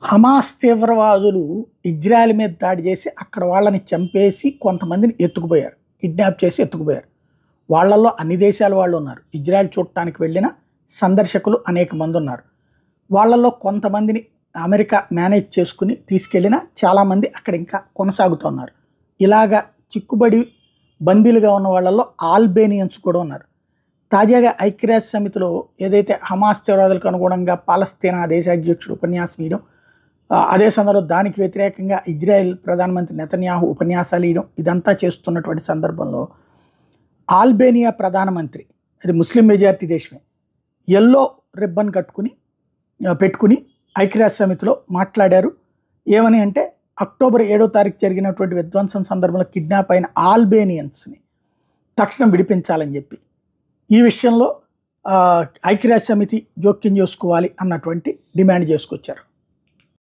Hamas తీవ్రవాదులు Israel మీద దాడి చేసి అక్కడ వాళ్ళని చంపేసి కొంతమందిని ఎత్తుకుపోయారు, కిడ్నాప్ చేసి ఎత్తుకుపోయారు. వాళ్ళల్లో అన్ని దేశాల వాళ్ళు ఉన్నారు. ఇజ్రాయెల్ చూడటానికి వెళ్ళిన సందర్శకులు అనేక మంది ఉన్నారు. వాళ్ళల్లో కొంతమందిని అమెరికా మేనేజ్ చేసుకుని తీసుకెళ్ళిన చాలామంది అక్కడ ఇంకా కొనసాగుతున్నారు. ఇలాగా చిక్కుబడి బందీలుగా ఉన్న వాళ్ళల్లో ఆల్బేనియన్స్ కూడా ఉన్నారు. తాజాగా ఐక్యరాజ్య సమితిలో ఏదైతే హమాస్ తీవ్రవాదులకు అనుగుణంగా పాలస్తీనా దేశాధ్యక్షుడు ఉపన్యాసం ఇవ్వడం, అదే సందర్భంలో దానికి వ్యతిరేకంగా ఇజ్రాయెల్ ప్రధానమంత్రి నెతన్యాహు ఉపన్యాసాలు ఇవ్వడం, ఇదంతా చేస్తున్నటువంటి సందర్భంలో ఆల్బేనియా ప్రధానమంత్రి, అది ముస్లిం మెజారిటీ దేశమే, ఎల్లో రిబ్బన్ పెట్టుకుని ఐక్యరాజ్య సమితిలో మాట్లాడారు. ఏమని అంటే అక్టోబర్ 7వ తారీఖు జరిగినటువంటి విధ్వంసం సందర్భంలో కిడ్నాప్ అయిన ఆల్బేనియన్స్ని తక్షణం విడిపించాలని చెప్పి, ఈ విషయంలో ఐక్యరాజ్య సమితి జోక్యం చేసుకోవాలి అన్నటువంటి డిమాండ్ చేసుకొచ్చారు.